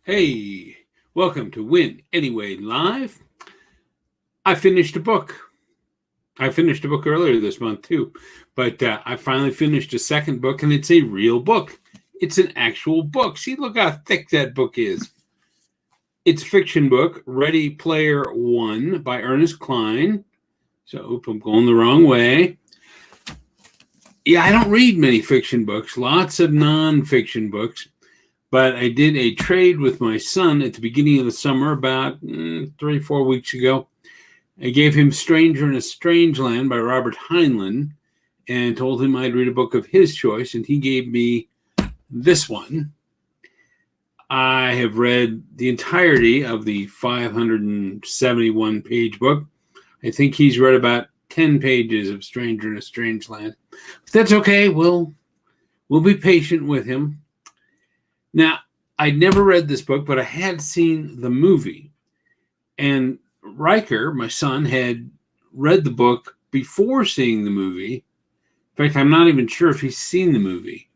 Hey, welcome to WinAnyway Live. I finished a book. I finished a book earlier this month too, but I finally finished a second book, and it's a real book. It's an actual book. See, look how thick that book is. It's a fiction book, Ready Player One by Ernest Cline. So, I'm going the wrong way. Yeah, I don't read many fiction books, lots of non-fiction books. But I did a trade with my son at the beginning of the summer, about 3-4 weeks ago. I gave him Stranger in a Strange Land by Robert Heinlein and told him I'd read a book of his choice, and he gave me this one. I have read the entirety of the 571-page book. I think he's read about 10 pages of Stranger in a Strange Land. But that's okay. We'll be patient with him. Now, I'd never read this book, but I had seen the movie. And Riker, my son, had read the book before seeing the movie. In fact, I'm not even sure if he's seen the movie,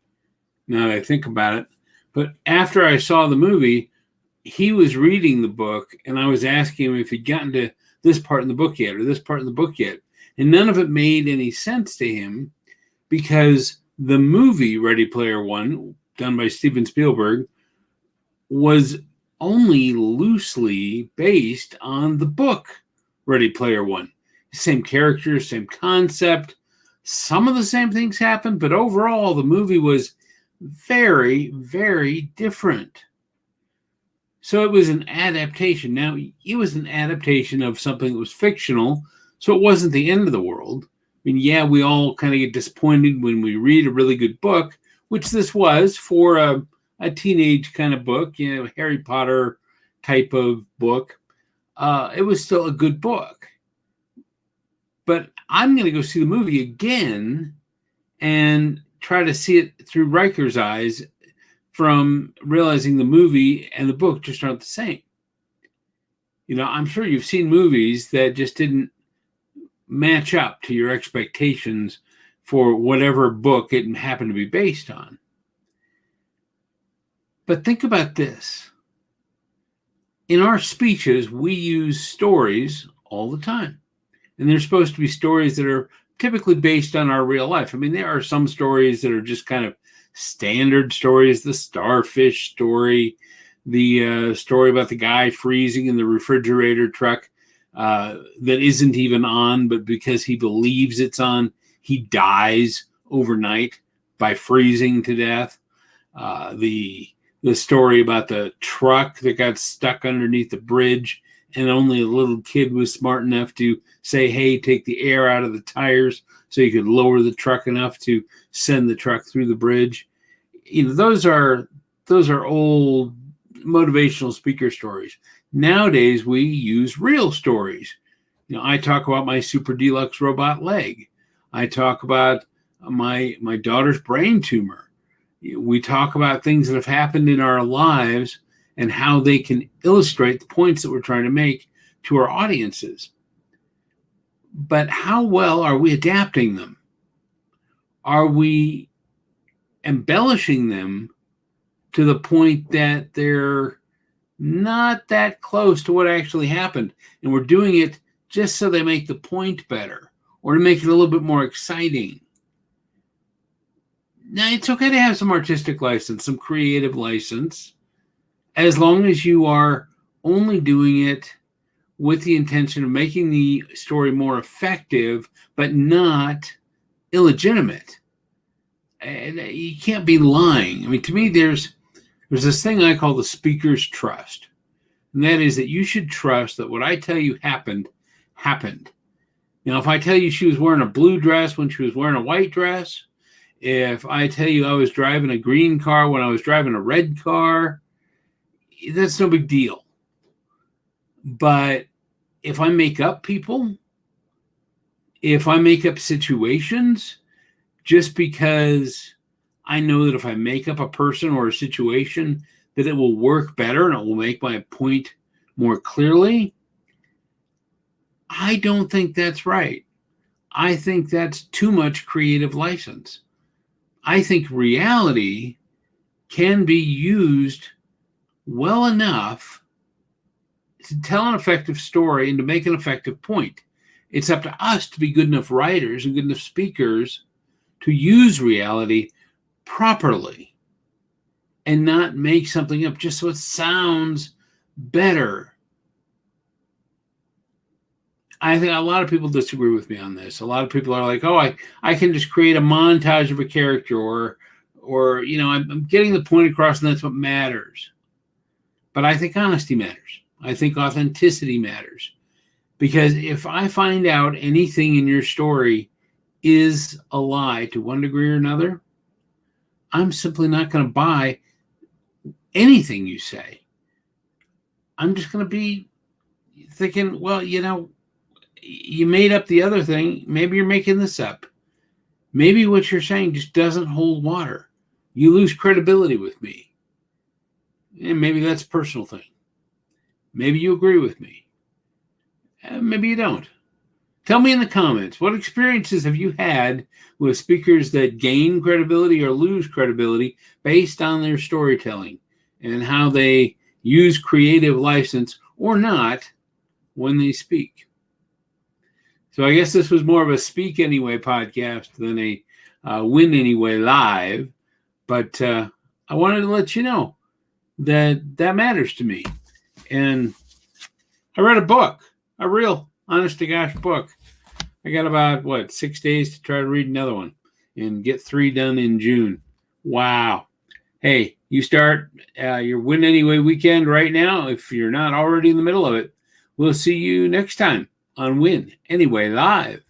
now that I think about it. But after I saw the movie, he was reading the book, and I was asking him if he'd gotten to this part in the book yet or this part in the book yet. And none of it made any sense to him because the movie Ready Player One, done by Steven Spielberg, was only loosely based on the book Ready Player One. Same characters, same concept. Some of the same things happened, but overall the movie was very, very different. So it was an adaptation. Now, it was an adaptation of something that was fictional, so it wasn't the end of the world. I mean, yeah, we all kind of get disappointed when we read a really good book, which this was for a teenage kind of book, Harry Potter type of book. It was still a good book. But I'm going to go see the movie again and try to see it through Riker's eyes, from realizing the movie and the book just aren't the same. I'm sure you've seen movies that just didn't match up to your expectations for whatever book it happened to be based on. But think about this. In our speeches, we use stories all the time. And they're supposed to be stories that are typically based on our real life. I mean, there are some stories that are just kind of standard stories. The starfish story, the story about the guy freezing in the refrigerator truck that isn't even on, but because he believes it's on, he dies overnight by freezing to death. The story about the truck that got stuck underneath the bridge, and only a little kid was smart enough to say, hey, take the air out of the tires so you could lower the truck enough to send the truck through the bridge. Those are old motivational speaker stories. Nowadays, we use real stories. I talk about my super deluxe robot leg. I talk about my daughter's brain tumor. We talk about things that have happened in our lives and how they can illustrate the points that we're trying to make to our audiences. But how well are we adapting them? Are we embellishing them to the point that they're not that close to what actually happened, and we're doing it just so they make the point better or to make it a little bit more exciting? Now, it's okay to have some artistic license, some creative license, as long as you are only doing it with the intention of making the story more effective, but not illegitimate. And you can't be lying. I mean, to me, there's this thing I call the speaker's trust. And that is that you should trust that what I tell you happened. If I tell you she was wearing a blue dress when she was wearing a white dress, if I tell you I was driving a green car when I was driving a red car, that's no big deal. But if I make up people, if I make up situations, just because I know that if I make up a person or a situation, that it will work better and it will make my point more clearly, I don't think that's right. I think that's too much creative license. I think reality can be used well enough to tell an effective story and to make an effective point. It's up to us to be good enough writers and good enough speakers to use reality properly and not make something up just so it sounds better. I think a lot of people disagree with me on this. A lot of people are like, oh, I can just create a montage of a character or you know, I'm getting the point across and that's what matters. But I think honesty matters. I think authenticity matters. Because if I find out anything in your story is a lie to one degree or another, I'm simply not going to buy anything you say. I'm just going to be thinking, well, you know, you made up the other thing. Maybe you're making this up. Maybe what you're saying just doesn't hold water. You lose credibility with me. And maybe that's a personal thing. Maybe you agree with me. Maybe you don't. Tell me in the comments, what experiences have you had with speakers that gain credibility or lose credibility based on their storytelling and how they use creative license or not when they speak? So I guess this was more of a Speak Anyway podcast than a Win Anyway live, but I wanted to let you know that matters to me. And I read a book. A real, honest to gosh book. I got about, 6 days to try to read another one and get 3 done in June. Wow. Hey, you start your Win Anyway weekend right now if you're not already in the middle of it. We'll see you next time on Win Anyway Live.